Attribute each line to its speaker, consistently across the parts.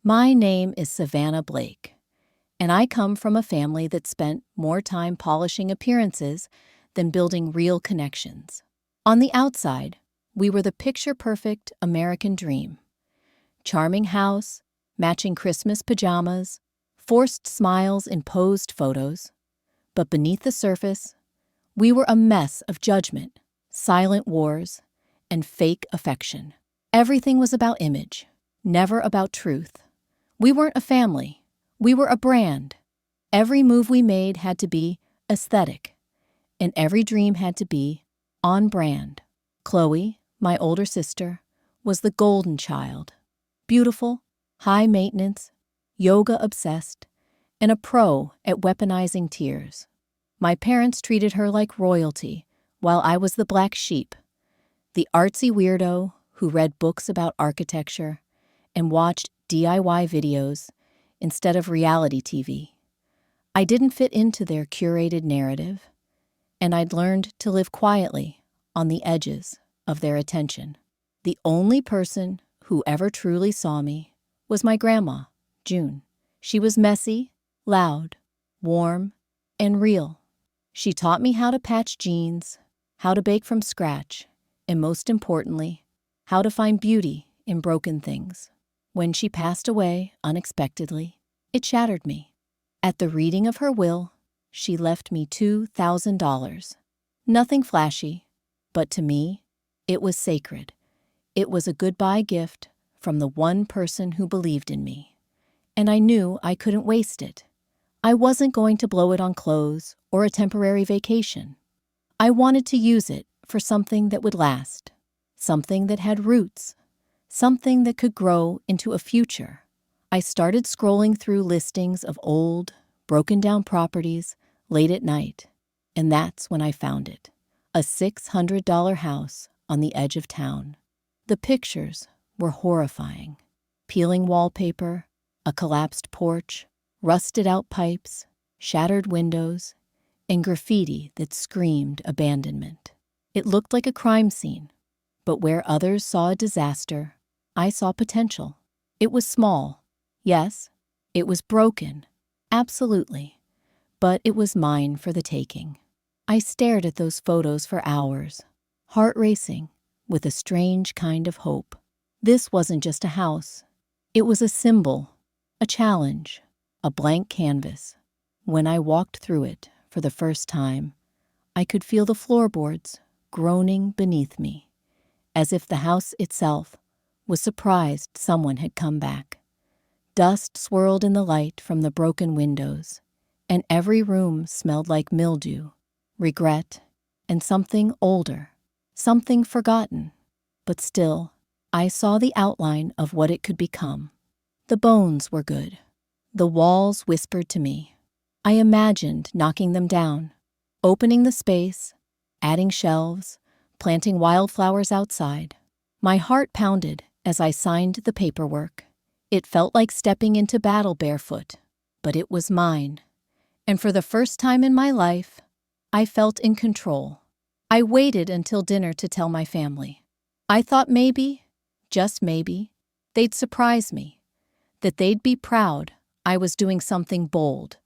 Speaker 1: My name is Savannah Blake, and I come from a family that spent more time polishing appearances than building real connections. On the outside, we were the picture-perfect American dream. Charming house, matching Christmas pajamas, forced smiles in posed photos. But beneath the surface, we were a mess of judgment, silent wars, and fake affection. Everything was about image, never about truth. We weren't a family. We were a brand. Every move we made had to be aesthetic, and every dream had to be on brand. Chloe, my older sister, was the golden child. Beautiful, high maintenance, yoga obsessed, and a pro at weaponizing tears. My parents treated her like royalty, while I was the black sheep, the artsy weirdo who read books about architecture and watched DIY videos instead of reality TV. I didn't fit into their curated narrative, and I'd learned to live quietly on the edges of their attention. The only person who ever truly saw me was my grandma, June. She was messy, loud, warm, and real. She taught me how to patch jeans, how to bake from scratch, and most importantly, how to find beauty in broken things. When she passed away unexpectedly, it shattered me. At the reading of her will, she left me $2,000. Nothing flashy, but to me, it was sacred. It was a goodbye gift from the one person who believed in me, and I knew I couldn't waste it. I wasn't going to blow it on clothes or a temporary vacation. I wanted to use it for something that would last, something that had roots, something that could grow into a future. I started scrolling through listings of old, broken-down properties late at night, and that's when I found it. A $600 house on the edge of town. The pictures were horrifying. Peeling wallpaper, a collapsed porch, rusted-out pipes, shattered windows, and graffiti that screamed abandonment. It looked like a crime scene, but where others saw a disaster, I saw potential. It was small, yes. It was broken, absolutely, but it was mine for the taking. I stared at those photos for hours, heart racing, with a strange kind of hope. This wasn't just a house. It was a symbol, a challenge, a blank canvas. When I walked through it for the first time, I could feel the floorboards groaning beneath me, as if the house itself was surprised someone had come back. Dust swirled in the light from the broken windows, and every room smelled like mildew, regret, and something older, something forgotten. But still, I saw the outline of what it could become. The bones were good. The walls whispered to me. I imagined knocking them down, opening the space, adding shelves, planting wildflowers outside. My heart pounded as I signed the paperwork. It felt like stepping into battle barefoot, but it was mine. And for the first time in my life, I felt in control. I waited until dinner to tell my family. I thought maybe, just maybe, they'd surprise me, that they'd be proud I was doing something bold,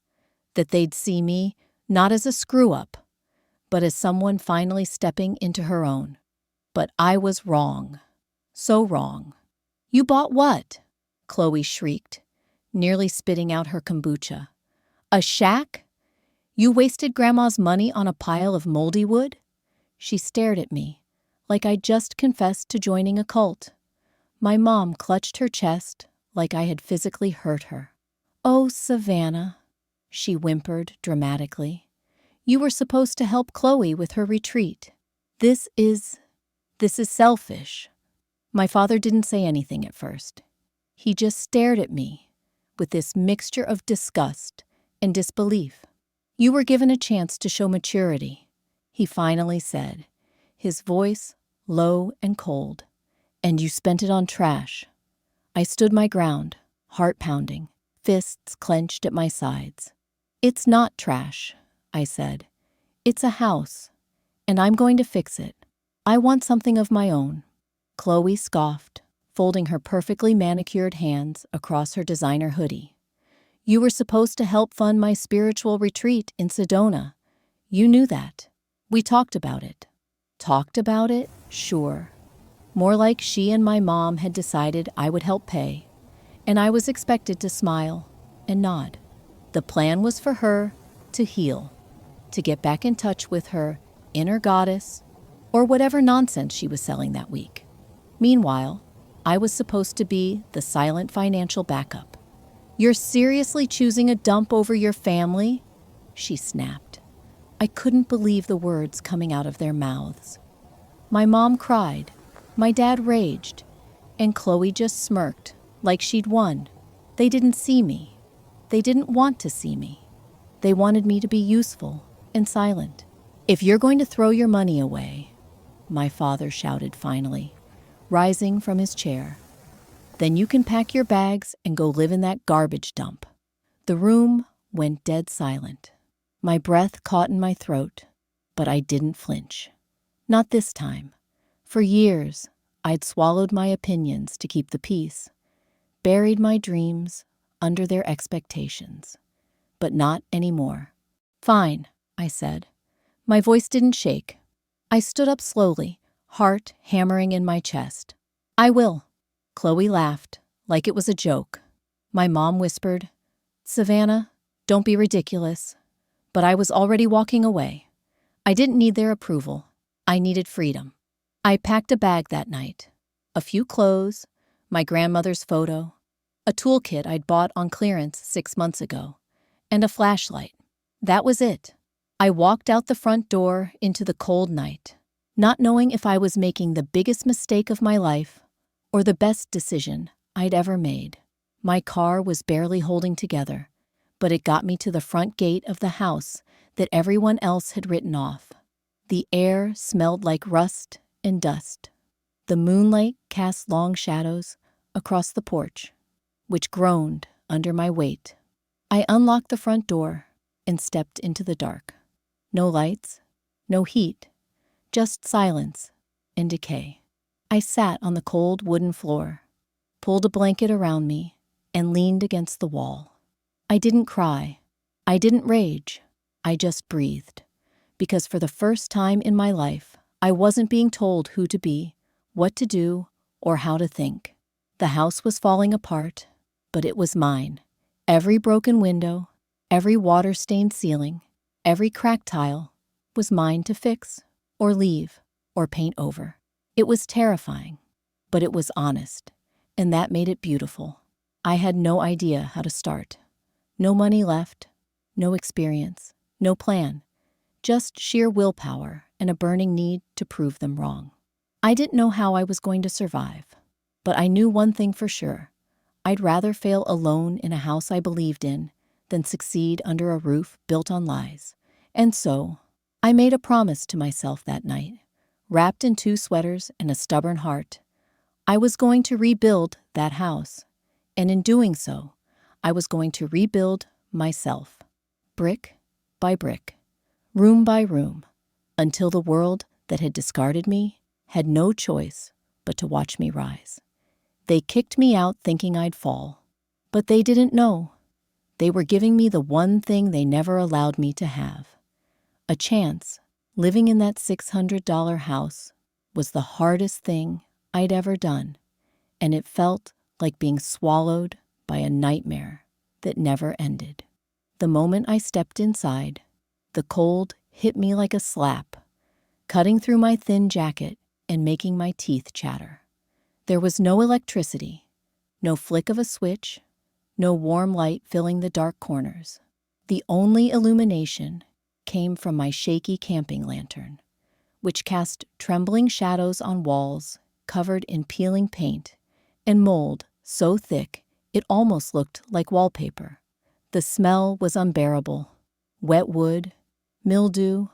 Speaker 1: that they'd see me not as a screw-up, but as someone finally stepping into her own. But I was wrong. So wrong. "You bought what?" Chloe shrieked, nearly spitting out her kombucha. "A shack? You wasted Grandma's money on a pile of moldy wood?" She stared at me, like I'd just confessed to joining a cult. My mom clutched her chest like I had physically hurt her. "Oh, Savannah," she whimpered dramatically. "You were supposed to help Chloe with her retreat. This is selfish." My father didn't say anything at first. He just stared at me with this mixture of disgust and disbelief. "You were given a chance to show maturity," he finally said, his voice low and cold, "and you spent it on trash." I stood my ground, heart pounding, fists clenched at my sides. "It's not trash," I said. "It's a house, and I'm going to fix it. I want something of my own." Chloe scoffed, folding her perfectly manicured hands across her designer hoodie. "You were supposed to help fund my spiritual retreat in Sedona. You knew that. We talked about it." Talked about it? Sure. More like she and my mom had decided I would help pay, and I was expected to smile and nod. The plan was for her to heal, to get back in touch with her inner goddess, or whatever nonsense she was selling that week. Meanwhile, I was supposed to be the silent financial backup. "You're seriously choosing a dump over your family?" she snapped. I couldn't believe the words coming out of their mouths. My mom cried, my dad raged, and Chloe just smirked, like she'd won. They didn't see me. They didn't want to see me. They wanted me to be useful and silent. "If you're going to throw your money away," my father shouted finally, rising from his chair, "then you can pack your bags and go live in that garbage dump." The room went dead silent. My breath caught in my throat, but I didn't flinch. Not this time. For years, I'd swallowed my opinions to keep the peace, buried my dreams under their expectations. But not anymore. "Fine," I said. My voice didn't shake. I stood up slowly, heart hammering in my chest. "I will." Chloe laughed, like it was a joke. My mom whispered, "Savannah, don't be ridiculous." But I was already walking away. I didn't need their approval. I needed freedom. I packed a bag that night. A few clothes, my grandmother's photo, a toolkit I'd bought on clearance 6 months ago, and a flashlight. That was it. I walked out the front door into the cold night, not knowing if I was making the biggest mistake of my life or the best decision I'd ever made. My car was barely holding together, but it got me to the front gate of the house that everyone else had written off. The air smelled like rust and dust. The moonlight cast long shadows across the porch, which groaned under my weight. I unlocked the front door and stepped into the dark. No lights, no heat, just silence and decay. I sat on the cold wooden floor, pulled a blanket around me, and leaned against the wall. I didn't cry. I didn't rage. I just breathed. Because for the first time in my life, I wasn't being told who to be, what to do, or how to think. The house was falling apart, but it was mine. Every broken window, every water-stained ceiling, every cracked tile was mine to fix, or leave, or paint over. It was terrifying, but it was honest, and that made it beautiful. I had no idea how to start. No money left, no experience, no plan, just sheer willpower and a burning need to prove them wrong. I didn't know how I was going to survive, but I knew one thing for sure. I'd rather fail alone in a house I believed in than succeed under a roof built on lies. And so, I made a promise to myself that night, wrapped in 2 sweaters and a stubborn heart. I was going to rebuild that house, and in doing so, I was going to rebuild myself, brick by brick, room by room, until the world that had discarded me had no choice but to watch me rise. They kicked me out thinking I'd fall, but they didn't know. They were giving me the one thing they never allowed me to have. A chance. Living in that $600 house was the hardest thing I'd ever done, and it felt like being swallowed by a nightmare that never ended. The moment I stepped inside, the cold hit me like a slap, cutting through my thin jacket and making my teeth chatter. There was no electricity, no flick of a switch, no warm light filling the dark corners. The only illumination came from my shaky camping lantern, which cast trembling shadows on walls covered in peeling paint and mold so thick it almost looked like wallpaper. The smell was unbearable. Wet wood, mildew,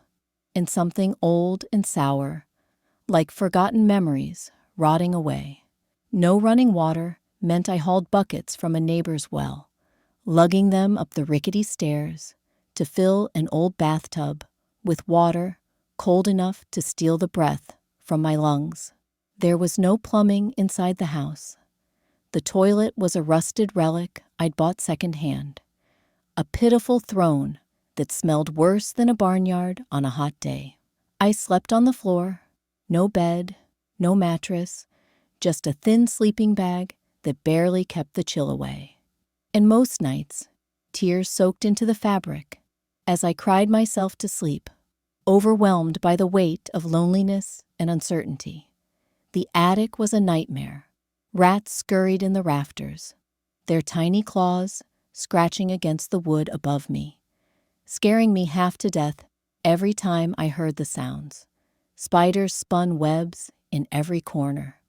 Speaker 1: and something old and sour, like forgotten memories rotting away. No running water meant I hauled buckets from a neighbor's well, lugging them up the rickety stairs to fill an old bathtub with water cold enough to steal the breath from my lungs. There was no plumbing inside the house. The toilet was a rusted relic I'd bought secondhand, a pitiful throne that smelled worse than a barnyard on a hot day. I slept on the floor, no bed, no mattress, just a thin sleeping bag that barely kept the chill away. And most nights, tears soaked into the fabric as I cried myself to sleep, overwhelmed by the weight of loneliness and uncertainty. The attic was a nightmare. Rats scurried in the rafters, their tiny claws scratching against the wood above me, scaring me half to death every time I heard the sounds. Spiders spun webs in every corner,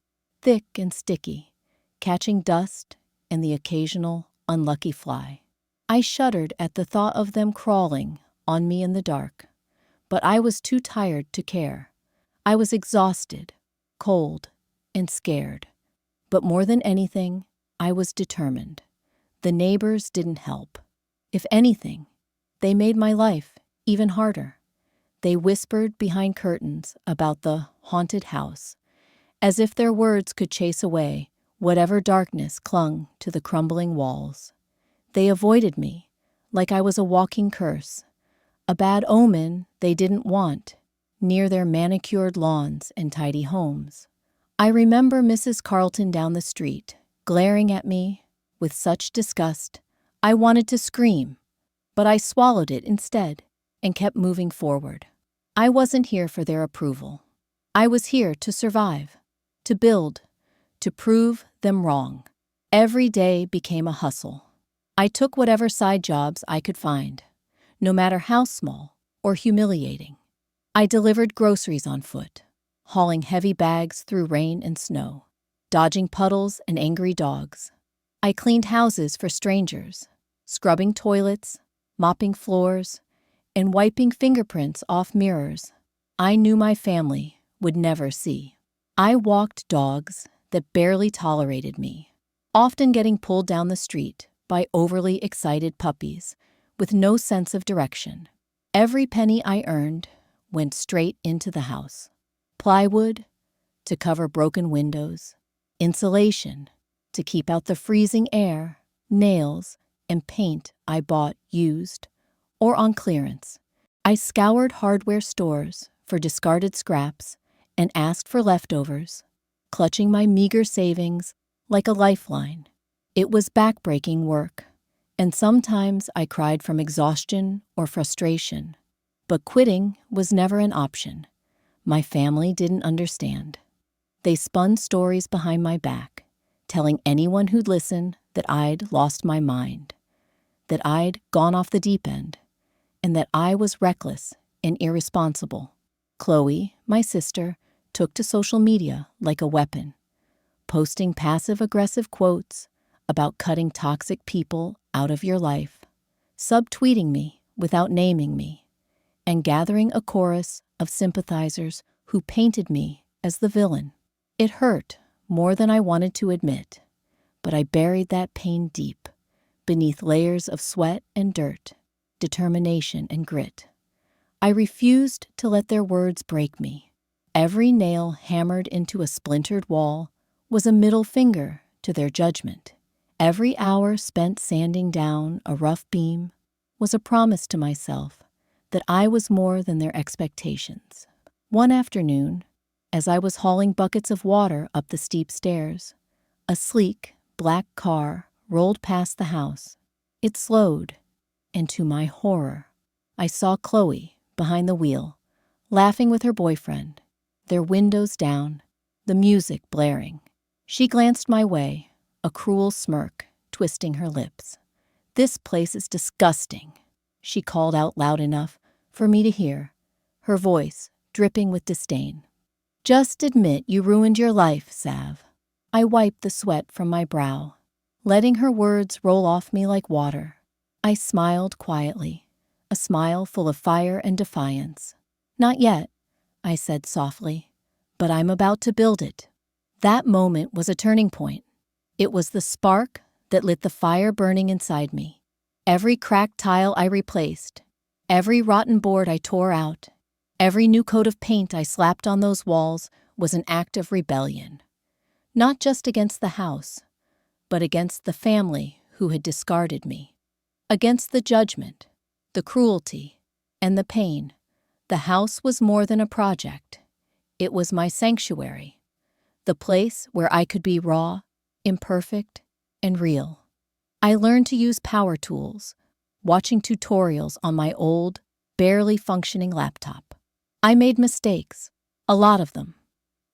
Speaker 1: thick and sticky, catching dust and the occasional unlucky fly. I shuddered at the thought of them crawling on me in the dark, but I was too tired to care. I was exhausted, cold, and scared. But more than anything, I was determined. The neighbors didn't help. If anything, they made my life even harder. They whispered behind curtains about the haunted house, as if their words could chase away whatever darkness clung to the crumbling walls. They avoided me like I was a walking curse, a bad omen they didn't want near their manicured lawns and tidy homes. I remember Mrs. Carlton down the street, glaring at me with such disgust. I wanted to scream, but I swallowed it instead and kept moving forward. I wasn't here for their approval. I was here to survive, to build, to prove them wrong. Every day became a hustle. I took whatever side jobs I could find, no matter how small or humiliating. I delivered groceries on foot, hauling heavy bags through rain and snow, dodging puddles and angry dogs. I cleaned houses for strangers, scrubbing toilets, mopping floors, and wiping fingerprints off mirrors I knew my family would never see. I walked dogs that barely tolerated me, often getting pulled down the street by overly excited puppies with no sense of direction. Every penny I earned went straight into the house. Plywood to cover broken windows, insulation to keep out the freezing air, nails and paint I bought used or on clearance. I scoured hardware stores for discarded scraps and asked for leftovers, clutching my meager savings like a lifeline. It was backbreaking work, and sometimes I cried from exhaustion or frustration. But quitting was never an option. My family didn't understand. They spun stories behind my back, telling anyone who'd listen that I'd lost my mind, that I'd gone off the deep end, and that I was reckless and irresponsible. Chloe, my sister, took to social media like a weapon, posting passive-aggressive quotes about cutting toxic people out of your life, subtweeting me without naming me, and gathering a chorus of sympathizers who painted me as the villain. It hurt more than I wanted to admit, but I buried that pain deep, beneath layers of sweat and dirt, determination and grit. I refused to let their words break me. Every nail hammered into a splintered wall was a middle finger to their judgment. Every hour spent sanding down a rough beam was a promise to myself that I was more than their expectations. One afternoon, as I was hauling buckets of water up the steep stairs, a sleek, black car rolled past the house. It slowed, and to my horror, I saw Chloe behind the wheel, laughing with her boyfriend, their windows down, the music blaring. She glanced my way, a cruel smirk twisting her lips. "This place is disgusting," she called out loud enough for me to hear, her voice dripping with disdain. "Just admit you ruined your life, Sav." I wiped the sweat from my brow, letting her words roll off me like water. I smiled quietly, a smile full of fire and defiance. "Not yet," I said softly, "but I'm about to build it." That moment was a turning point. It was the spark that lit the fire burning inside me. Every cracked tile I replaced, every rotten board I tore out, every new coat of paint I slapped on those walls was an act of rebellion, not just against the house, but against the family who had discarded me, against the judgment, the cruelty, and the pain. The house was more than a project. It was my sanctuary, the place where I could be raw, imperfect, and real. I learned to use power tools, watching tutorials on my old, barely functioning laptop. I made mistakes, a lot of them.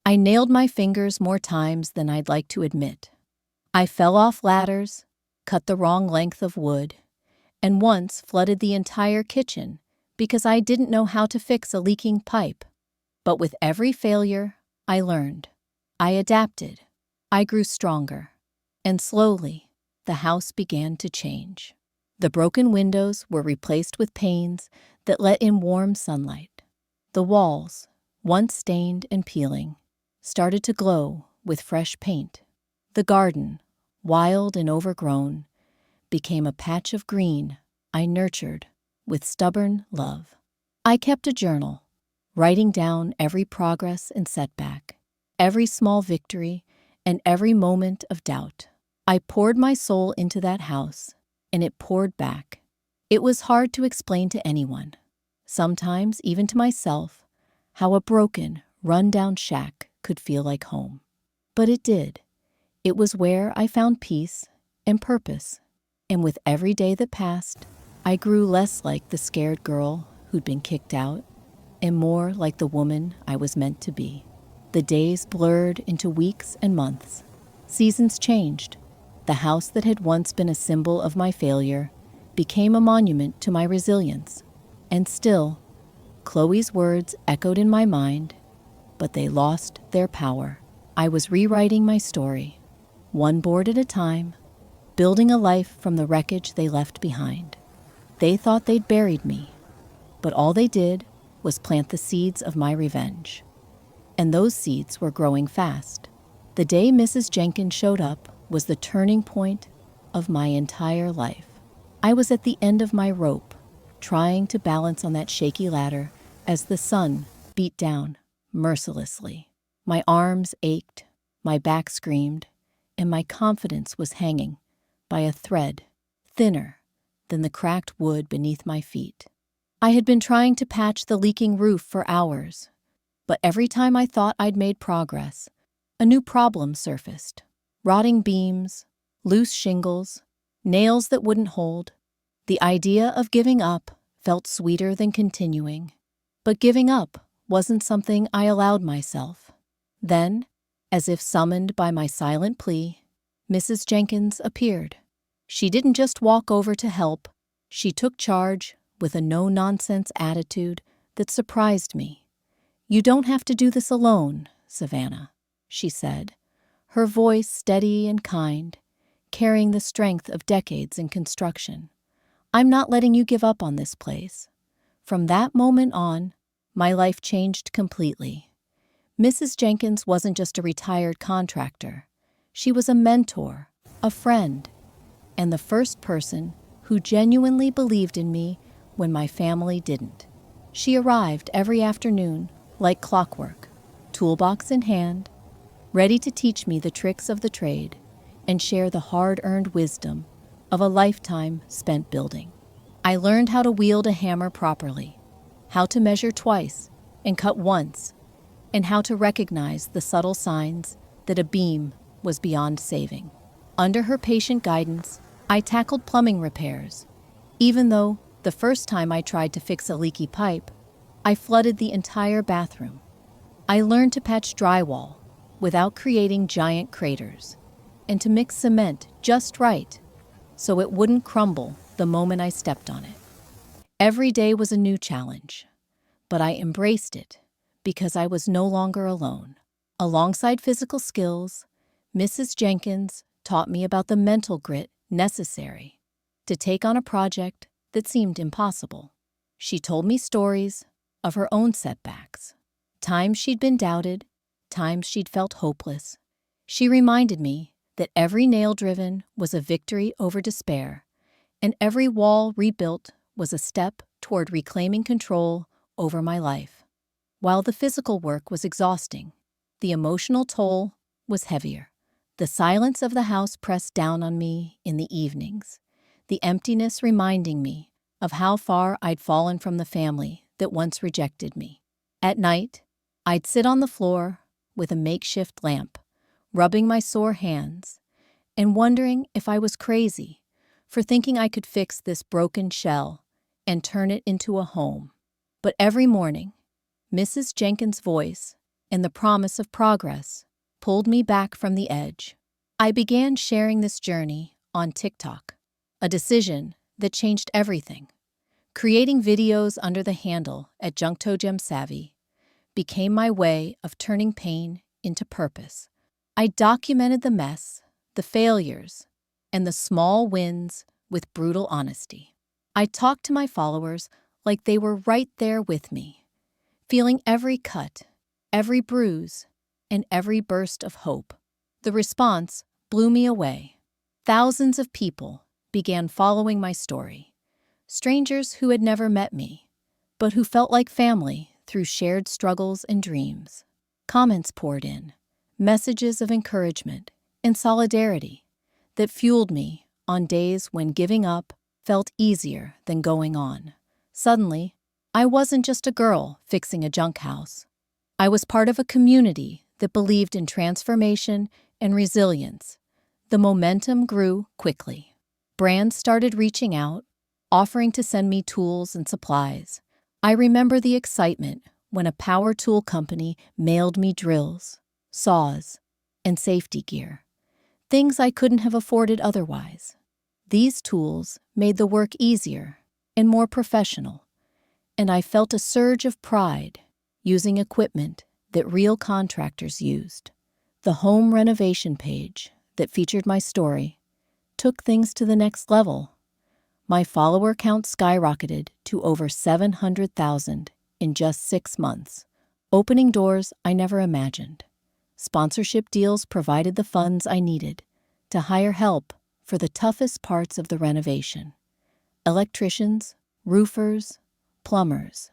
Speaker 1: I nailed my fingers more times than I'd like to admit. I fell off ladders, cut the wrong length of wood, and once flooded the entire kitchen because I didn't know how to fix a leaking pipe. But with every failure, I learned. I adapted. I grew stronger. And slowly, the house began to change. The broken windows were replaced with panes that let in warm sunlight. The walls, once stained and peeling, started to glow with fresh paint. The garden, wild and overgrown, became a patch of green I nurtured with stubborn love. I kept a journal, writing down every progress and setback, every small victory, and every moment of doubt. I poured my soul into that house, and it poured back. It was hard to explain to anyone, sometimes even to myself, how a broken, run-down shack could feel like home. But it did. It was where I found peace and purpose. And with every day that passed, I grew less like the scared girl who'd been kicked out and more like the woman I was meant to be. The days blurred into weeks and months. Seasons changed. The house that had once been a symbol of my failure became a monument to my resilience. And still, Chloe's words echoed in my mind, but they lost their power. I was rewriting my story, one board at a time, building a life from the wreckage they left behind. They thought they'd buried me, but all they did was plant the seeds of my revenge. And those seeds were growing fast. The day Mrs. Jenkins showed up was the turning point of my entire life. I was at the end of my rope, trying to balance on that shaky ladder as the sun beat down mercilessly. My arms ached, my back screamed, and my confidence was hanging by a thread thinner than the cracked wood beneath my feet. I had been trying to patch the leaking roof for hours, but every time I thought I'd made progress, a new problem surfaced. Rotting beams, loose shingles, nails that wouldn't hold. The idea of giving up felt sweeter than continuing. But giving up wasn't something I allowed myself. Then, as if summoned by my silent plea, Mrs. Jenkins appeared. She didn't just walk over to help, she took charge with a no-nonsense attitude that surprised me. "You don't have to do this alone, Savannah," she said, her voice steady and kind, carrying the strength of decades in construction. "I'm not letting you give up on this place." From that moment on, my life changed completely. Mrs. Jenkins wasn't just a retired contractor. She was a mentor, a friend, and the first person who genuinely believed in me when my family didn't. She arrived every afternoon, like clockwork, toolbox in hand, ready to teach me the tricks of the trade and share the hard-earned wisdom of a lifetime spent building. I learned how to wield a hammer properly, how to measure twice and cut once, and how to recognize the subtle signs that a beam was beyond saving. Under her patient guidance, I tackled plumbing repairs. Even though the first time I tried to fix a leaky pipe, I flooded the entire bathroom. I learned to patch drywall without creating giant craters, and to mix cement just right so it wouldn't crumble the moment I stepped on it. Every day was a new challenge, but I embraced it because I was no longer alone. Alongside physical skills, Mrs. Jenkins taught me about the mental grit necessary to take on a project that seemed impossible. She told me stories of her own setbacks, times she'd been doubted, times she'd felt hopeless. She reminded me that every nail driven was a victory over despair, and every wall rebuilt was a step toward reclaiming control over my life. While the physical work was exhausting, The emotional toll was heavier. The silence of the house pressed down on me in the evenings, the emptiness reminding me of how far I'd fallen from the family that once rejected me. At night, I'd sit on the floor with a makeshift lamp, rubbing my sore hands, and wondering if I was crazy for thinking I could fix this broken shell and turn it into a home. But every morning, Mrs. Jenkins' voice and the promise of progress pulled me back from the edge. I began sharing this journey on TikTok, a decision that changed everything. Creating videos under the handle at JunktoGemSavvy became my way of turning pain into purpose. I documented the mess, the failures, and the small wins with brutal honesty. I talked to my followers like they were right there with me, feeling every cut, every bruise, and every burst of hope. The response blew me away. Thousands of people began following my story, strangers who had never met me, but who felt like family through shared struggles and dreams. Comments poured in, messages of encouragement and solidarity that fueled me on days when giving up felt easier than going on. Suddenly, I wasn't just a girl fixing a junk house. I was part of a community that believed in transformation and resilience. The momentum grew quickly. Brands started reaching out, offering to send me tools and supplies. I remember the excitement when a power tool company mailed me drills, saws, and safety gear, things I couldn't have afforded otherwise. These tools made the work easier and more professional, and I felt a surge of pride using equipment that real contractors used. The home renovation page that featured my story took things to the next level. My follower count skyrocketed to over 700,000 in just 6 months, opening doors I never imagined. Sponsorship deals provided the funds I needed to hire help for the toughest parts of the renovation: electricians, roofers, plumbers,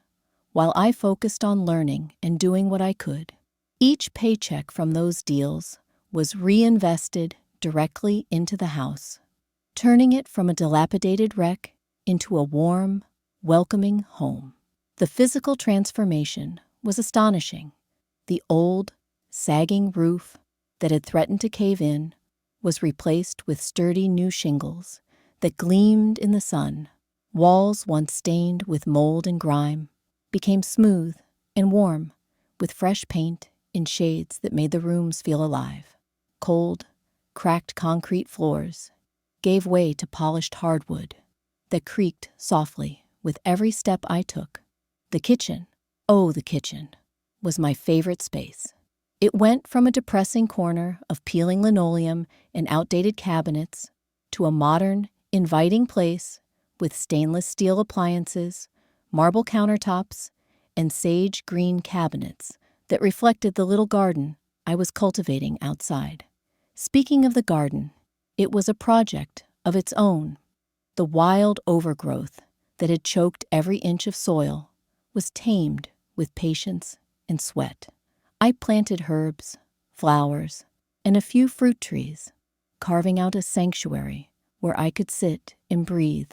Speaker 1: while I focused on learning and doing what I could. Each paycheck from those deals was reinvested directly into the house, turning it from a dilapidated wreck into a warm, welcoming home. The physical transformation was astonishing. The old, sagging roof that had threatened to cave in was replaced with sturdy new shingles that gleamed in the sun. Walls once stained with mold and grime became smooth and warm, with fresh paint in shades that made the rooms feel alive. Cold, cracked concrete floors gave way to polished hardwood that creaked softly with every step I took. The kitchen, oh, the kitchen, was my favorite space. It went from a depressing corner of peeling linoleum and outdated cabinets to a modern, inviting place with stainless steel appliances, marble countertops, and sage green cabinets that reflected the little garden I was cultivating outside. Speaking of the garden, it was a project of its own. The wild overgrowth that had choked every inch of soil was tamed with patience and sweat. I planted herbs, flowers, and a few fruit trees, carving out a sanctuary where I could sit and breathe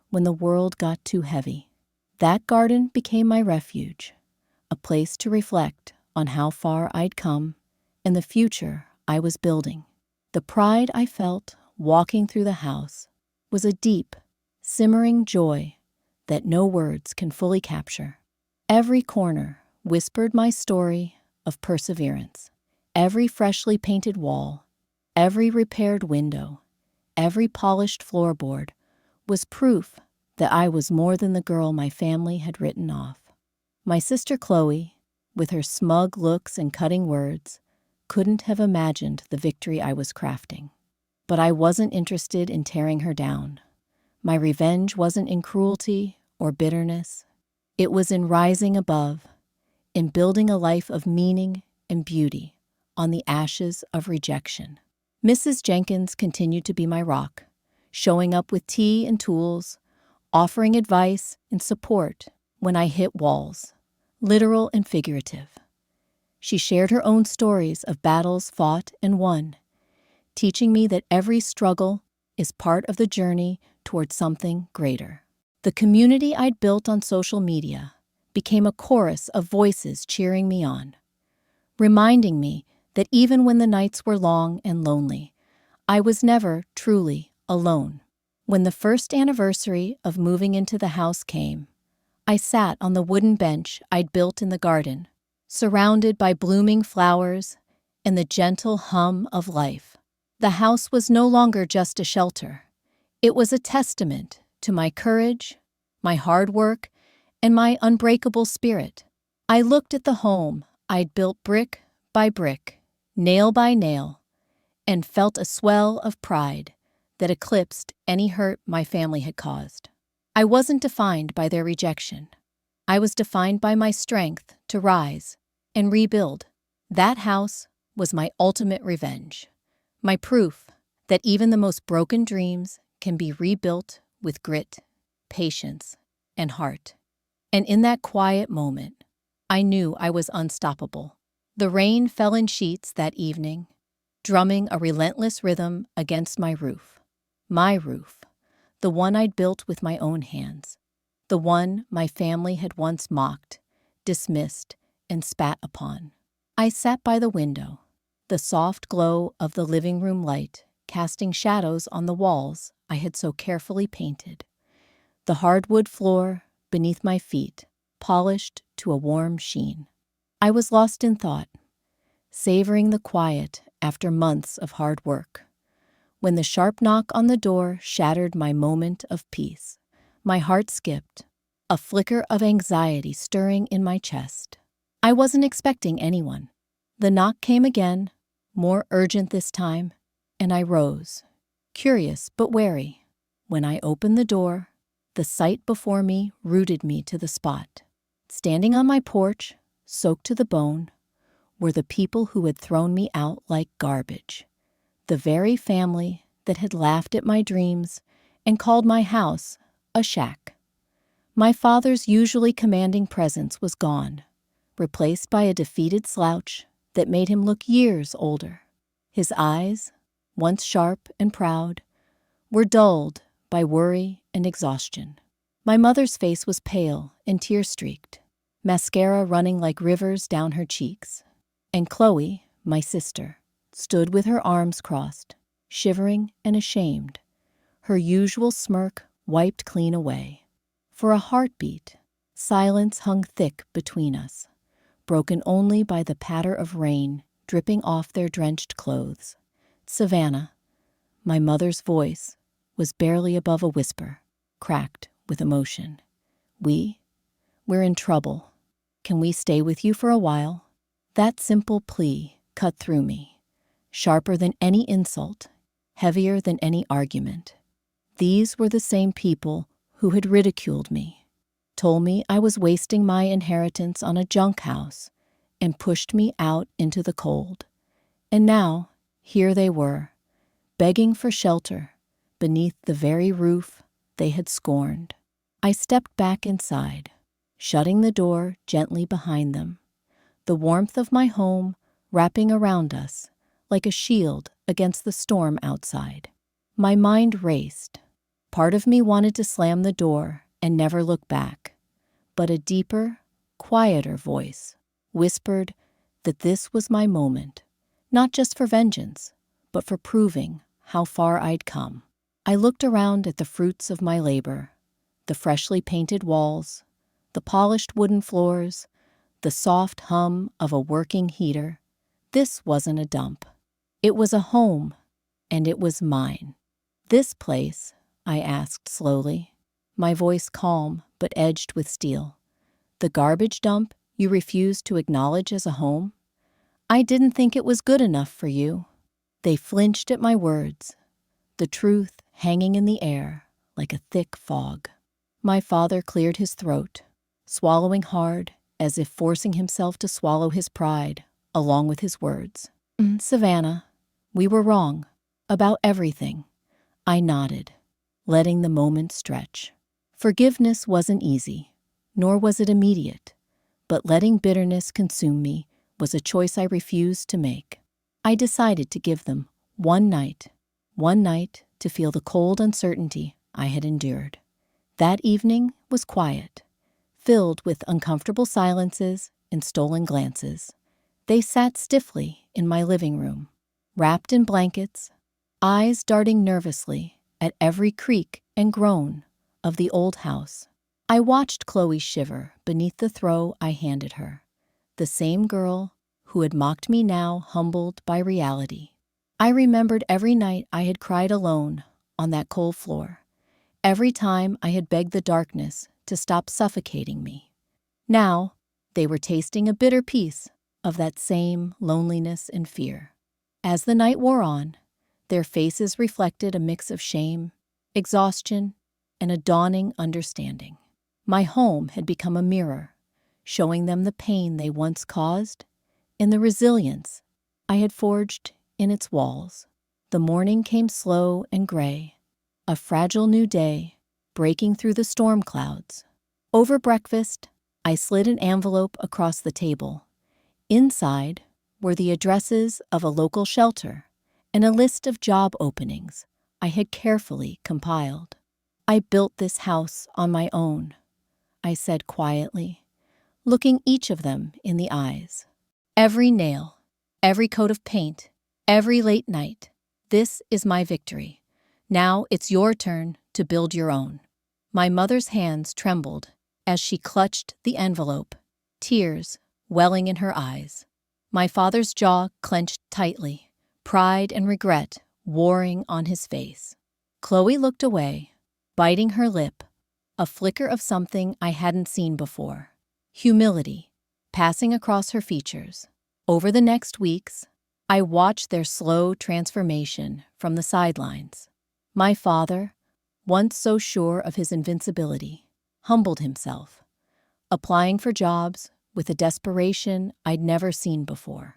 Speaker 1: when the world got too heavy. That garden became my refuge, a place to reflect on how far I'd come and the future I was building. The pride I felt walking through the house was a deep, simmering joy that no words can fully capture. Every corner whispered my story of perseverance. Every freshly painted wall, every repaired window, every polished floorboard was proof that I was more than the girl my family had written off. My sister Chloe, with her smug looks and cutting words, couldn't have imagined the victory I was crafting. But I wasn't interested in tearing her down. My revenge wasn't in cruelty or bitterness. It was in rising above, in building a life of meaning and beauty on the ashes of rejection. Mrs. Jenkins continued to be my rock, showing up with tea and tools, offering advice and support when I hit walls, literal and figurative. She shared her own stories of battles fought and won, teaching me that every struggle is part of the journey toward something greater. The community I'd built on social media became a chorus of voices cheering me on, reminding me that even when the nights were long and lonely, I was never truly alone. When the first anniversary of moving into the house came, I sat on the wooden bench I'd built in the garden, surrounded by blooming flowers and the gentle hum of life. The house was no longer just a shelter. It was a testament to my courage, my hard work, and my unbreakable spirit. I looked at the home I'd built brick by brick, nail by nail, and felt a swell of pride that eclipsed any hurt my family had caused. I wasn't defined by their rejection. I was defined by my strength to rise and rebuild. That house was my ultimate revenge, my proof that even the most broken dreams can be rebuilt with grit, patience, and heart. And in that quiet moment, I knew I was unstoppable. The rain fell in sheets that evening, drumming a relentless rhythm against my roof. My roof, the one I'd built with my own hands, the one my family had once mocked, dismissed, and spat upon. I sat by the window, the soft glow of the living room light casting shadows on the walls I had so carefully painted. The hardwood floor beneath my feet polished to a warm sheen. I was lost in thought, savoring the quiet after months of hard work, when the sharp knock on the door shattered my moment of peace. My heart skipped, a flicker of anxiety stirring in my chest. I wasn't expecting anyone. The knock came again, more urgent this time, and I rose, curious but wary. When I opened the door, the sight before me rooted me to the spot. Standing on my porch, soaked to the bone, were the people who had thrown me out like garbage. The very family that had laughed at my dreams and called my house a shack. My father's usually commanding presence was gone, replaced by a defeated slouch that made him look years older. His eyes, once sharp and proud, were dulled by worry and exhaustion. My mother's face was pale and tear-streaked, mascara running like rivers down her cheeks. And Chloe, my sister, stood with her arms crossed, shivering and ashamed, her usual smirk wiped clean away. For a heartbeat, silence hung thick between us, broken only by the patter of rain dripping off their drenched clothes. Savannah, my mother's voice, was barely above a whisper, cracked with emotion. We're in trouble. Can we stay with you for a while? That simple plea cut through me, sharper than any insult, heavier than any argument. These were the same people who had ridiculed me, told me I was wasting my inheritance on a junk house, and pushed me out into the cold. And now, here they were, begging for shelter beneath the very roof they had scorned. I stepped back inside, shutting the door gently behind them, the warmth of my home wrapping around us like a shield against the storm outside. My mind raced. Part of me wanted to slam the door and never look back, but a deeper, quieter voice whispered that this was my moment, not just for vengeance, but for proving how far I'd come. I looked around at the fruits of my labor, the freshly painted walls, the polished wooden floors, the soft hum of a working heater. This wasn't a dump. It was a home, and it was mine. This place, I asked slowly, my voice calm but edged with steel. The garbage dump you refused to acknowledge as a home? I didn't think it was good enough for you. They flinched at my words, the truth hanging in the air like a thick fog. My father cleared his throat, swallowing hard, as if forcing himself to swallow his pride, along with his words. Savannah, we were wrong. About everything. I nodded, letting the moment stretch. Forgiveness wasn't easy, nor was it immediate, but letting bitterness consume me was a choice I refused to make. I decided to give them one night to feel the cold uncertainty I had endured. That evening was quiet, filled with uncomfortable silences and stolen glances. They sat stiffly in my living room, wrapped in blankets, eyes darting nervously at every creak and groan of the old house. I watched Chloe shiver beneath the throw I handed her, the same girl who had mocked me now humbled by reality. I remembered every night I had cried alone on that cold floor, every time I had begged the darkness to stop suffocating me. Now, they were tasting a bitter piece of that same loneliness and fear. As the night wore on, their faces reflected a mix of shame, exhaustion, and a dawning understanding. My home had become a mirror, showing them the pain they once caused and the resilience I had forged in its walls. The morning came slow and gray, a fragile new day breaking through the storm clouds. Over breakfast, I slid an envelope across the table. Inside were the addresses of a local shelter and a list of job openings I had carefully compiled. I built this house on my own, I said quietly, looking each of them in the eyes. Every nail, every coat of paint, every late night, this is my victory. Now it's your turn to build your own. My mother's hands trembled as she clutched the envelope, tears welling in her eyes. My father's jaw clenched tightly, pride and regret warring on his face. Chloe looked away, biting her lip, a flicker of something I hadn't seen before. Humility passing across her features. Over the next weeks, I watched their slow transformation from the sidelines. My father, once so sure of his invincibility, humbled himself, applying for jobs with a desperation I'd never seen before.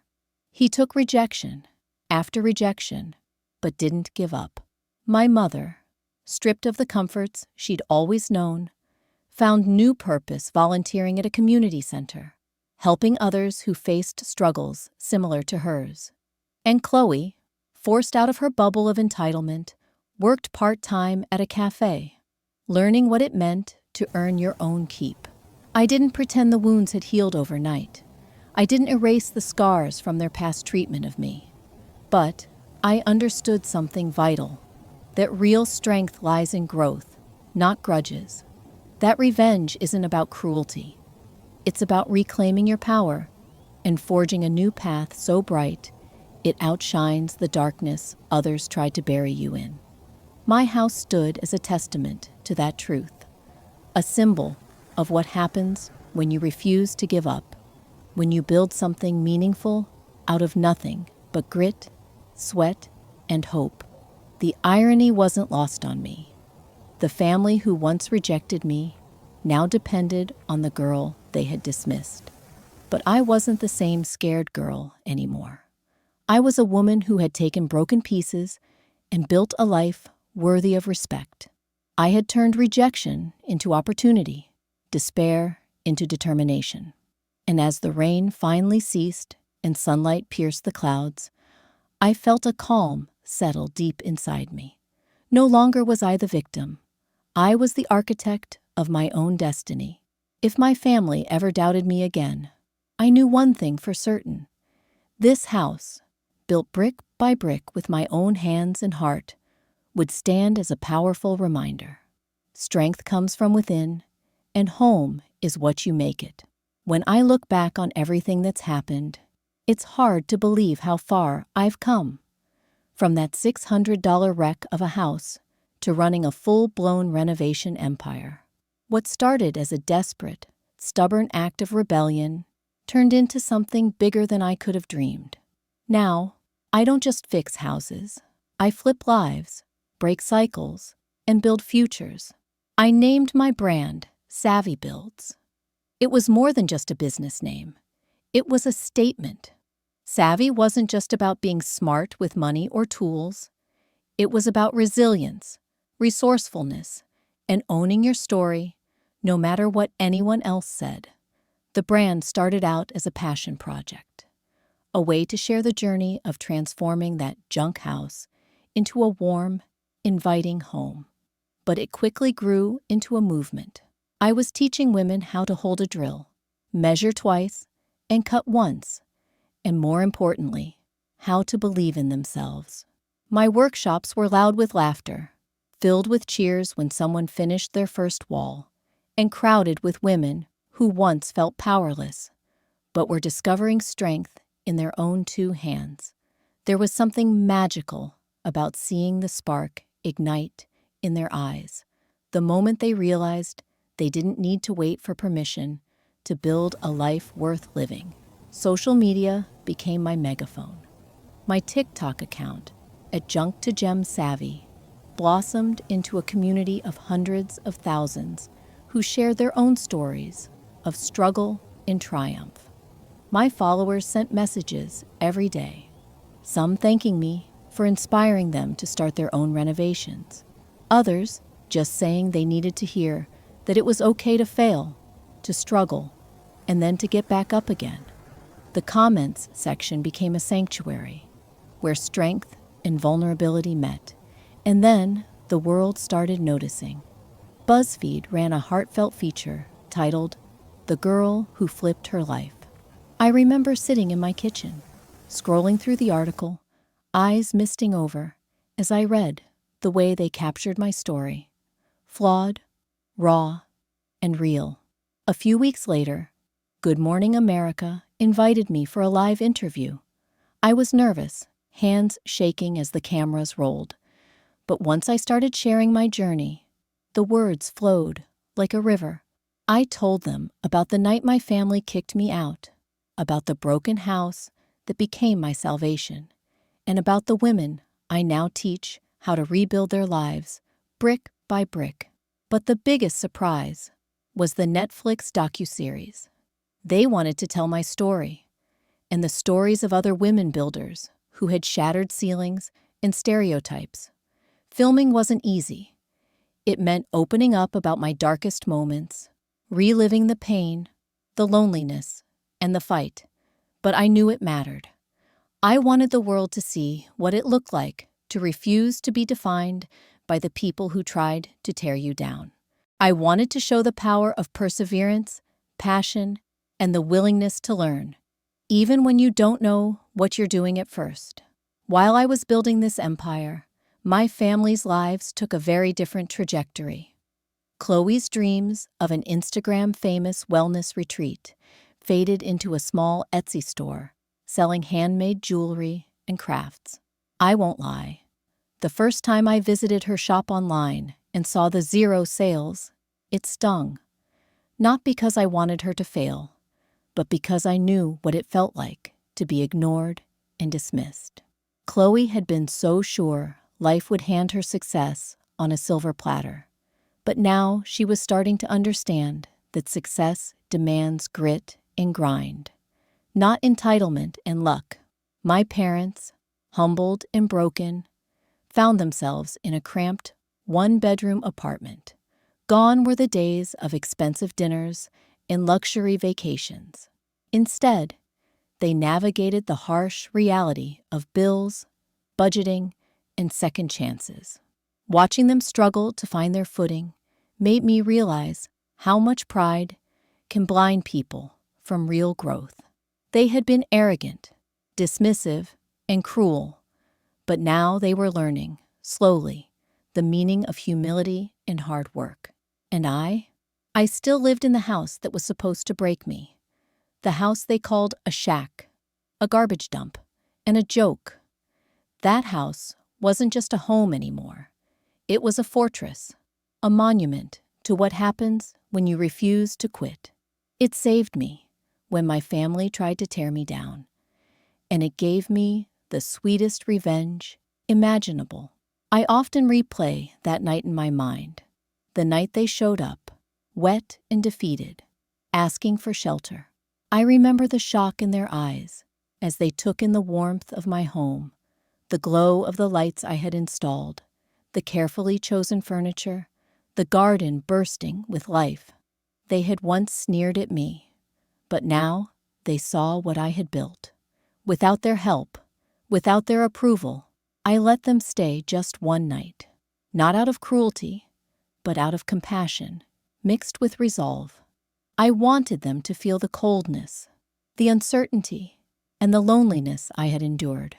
Speaker 1: He took rejection after rejection, but didn't give up. My mother, stripped of the comforts she'd always known, found new purpose volunteering at a community center, helping others who faced struggles similar to hers. And Chloe, forced out of her bubble of entitlement, worked part-time at a cafe, learning what it meant to earn your own keep. I didn't pretend the wounds had healed overnight. I didn't erase the scars from their past treatment of me. But I understood something vital, that real strength lies in growth, not grudges. That revenge isn't about cruelty. It's about reclaiming your power and forging a new path so bright it outshines the darkness others tried to bury you in. My house stood as a testament to that truth, a symbol of what happens when you refuse to give up, when you build something meaningful out of nothing but grit, sweat, and hope. The irony wasn't lost on me. The family who once rejected me now depended on the girl they had dismissed. But I wasn't the same scared girl anymore. I was a woman who had taken broken pieces and built a life worthy of respect. I had turned rejection into opportunity, despair into determination. And as the rain finally ceased and sunlight pierced the clouds, I felt a calm settle deep inside me. No longer was I the victim. I was the architect of my own destiny. If my family ever doubted me again, I knew one thing for certain. This house, built brick by brick with my own hands and heart, would stand as a powerful reminder. Strength comes from within, and home is what you make it. When I look back on everything that's happened, it's hard to believe how far I've come. From that $600 wreck of a house to running a full-blown renovation empire. What started as a desperate, stubborn act of rebellion turned into something bigger than I could have dreamed. Now, I don't just fix houses. I flip lives, break cycles, and build futures. I named my brand Savvy Builds. It was more than just a business name. It was a statement. Savvy wasn't just about being smart with money or tools. It was about resilience, resourcefulness, and owning your story, no matter what anyone else said. The brand started out as a passion project. a way to share the journey of transforming that junk house into a warm, inviting home. But it quickly grew into a movement. I was teaching women how to hold a drill, measure twice, and cut once, and more importantly, how to believe in themselves. My workshops were loud with laughter, filled with cheers when someone finished their first wall, and crowded with women who once felt powerless, but were discovering strength in their own two hands. There was something magical about seeing the spark ignite in their eyes, the moment they realized they didn't need to wait for permission to build a life worth living. Social media became my megaphone. My TikTok account, at Junk to Gem Savvy, blossomed into a community of hundreds of thousands who shared their own stories of struggle and triumph. My followers sent messages every day, some thanking me for inspiring them to start their own renovations, others just saying they needed to hear that it was okay to fail, to struggle, and then to get back up again. The comments section became a sanctuary, where strength and vulnerability met, and then the world started noticing. BuzzFeed ran a heartfelt feature titled, "The Girl Who Flipped Her Life." I remember sitting in my kitchen, scrolling through the article, eyes misting over, as I read the way they captured my story. Flawed, raw, and real. A few weeks later, Good Morning America invited me for a live interview. I was nervous, hands shaking as the cameras rolled. But once I started sharing my journey, the words flowed like a river. I told them about the night my family kicked me out, about the broken house that became my salvation, and about the women I now teach how to rebuild their lives brick by brick. But the biggest surprise was the Netflix docuseries. They wanted to tell my story, and the stories of other women builders who had shattered ceilings and stereotypes. Filming wasn't easy. It meant opening up about my darkest moments, reliving the pain, the loneliness, and the fight. But I knew it mattered. I wanted the world to see what it looked like to refuse to be defined by the people who tried to tear you down. I wanted to show the power of perseverance, passion, and the willingness to learn, even when you don't know what you're doing at first. While I was building this empire, my family's lives took a very different trajectory. Chloe's dreams of an Instagram-famous wellness retreat faded into a small Etsy store, selling handmade jewelry and crafts. I won't lie. The first time I visited her shop online and saw the 0 sales, it stung. Not because I wanted her to fail, but because I knew what it felt like to be ignored and dismissed. Chloe had been so sure life would hand her success on a silver platter, but now she was starting to understand that success demands grit and grind, not entitlement and luck. My parents, humbled and broken, found themselves in a cramped, one-bedroom apartment. Gone were the days of expensive dinners and luxury vacations. Instead, they navigated the harsh reality of bills, budgeting, and second chances. Watching them struggle to find their footing made me realize how much pride can blind people from real growth. They had been arrogant, dismissive, and cruel, but now they were learning, slowly, the meaning of humility and hard work. And I still lived in the house that was supposed to break me. The house they called a shack, a garbage dump, and a joke. That house wasn't just a home anymore. It was a fortress, a monument to what happens when you refuse to quit. It saved me when my family tried to tear me down, and it gave me the sweetest revenge imaginable. I often replay that night in my mind, the night they showed up, wet and defeated, asking for shelter. I remember the shock in their eyes as they took in the warmth of my home, the glow of the lights I had installed, the carefully chosen furniture, the garden bursting with life. They had once sneered at me, but now they saw what I had built. Without their help, without their approval, I let them stay just one night. Not out of cruelty, but out of compassion, mixed with resolve. I wanted them to feel the coldness, the uncertainty, and the loneliness I had endured.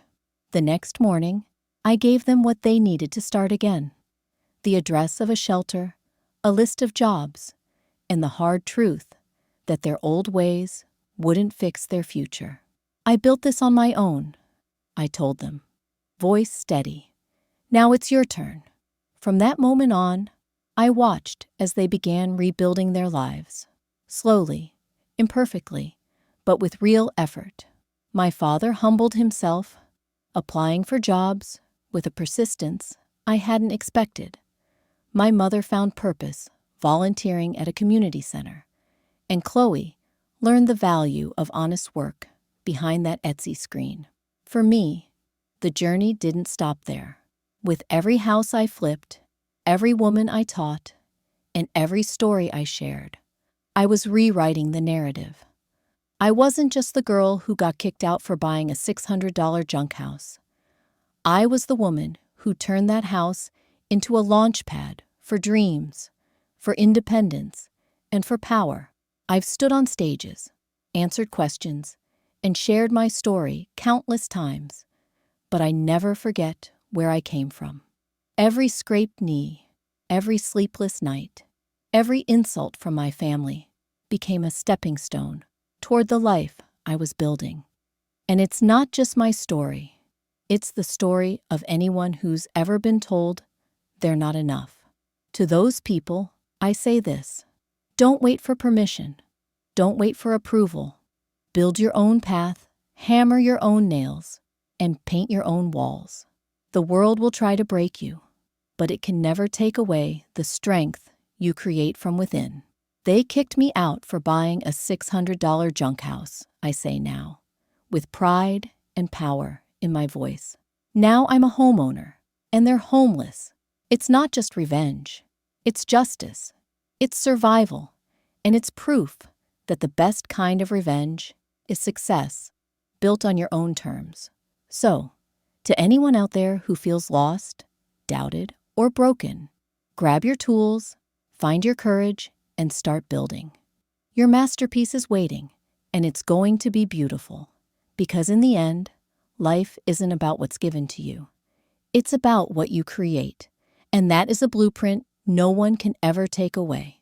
Speaker 1: The next morning, I gave them what they needed to start again: the address of a shelter, a list of jobs, and the hard truth that their old ways wouldn't fix their future. I built this on my own, I told them, voice steady. Now it's your turn. From that moment on, I watched as they began rebuilding their lives. Slowly, imperfectly, but with real effort. My father humbled himself, applying for jobs with a persistence I hadn't expected. My mother found purpose volunteering at a community center, and Chloe learned the value of honest work behind that Etsy screen. For me, the journey didn't stop there. With every house I flipped, every woman I taught, and every story I shared, I was rewriting the narrative. I wasn't just the girl who got kicked out for buying a $600 junk house. I was the woman who turned that house into a launch pad for dreams, for independence, and for power. I've stood on stages, answered questions, and shared my story countless times, but I never forget where I came from. Every scraped knee, every sleepless night, every insult from my family became a stepping stone toward the life I was building. And it's not just my story. It's the story of anyone who's ever been told they're not enough. To those people, I say this: don't wait for permission. Don't wait for approval. Build your own path, hammer your own nails, and paint your own walls. The world will try to break you, but it can never take away the strength you create from within. They kicked me out for buying a $600 junk house, I say now, with pride and power in my voice. Now I'm a homeowner, and they're homeless. It's not just revenge. It's justice. It's survival. And it's proof that the best kind of revenge is success, built on your own terms. So, to anyone out there who feels lost, doubted, or broken, grab your tools, find your courage, and start building. Your masterpiece is waiting, and it's going to be beautiful. Because in the end, life isn't about what's given to you. It's about what you create, and that is a blueprint no one can ever take away.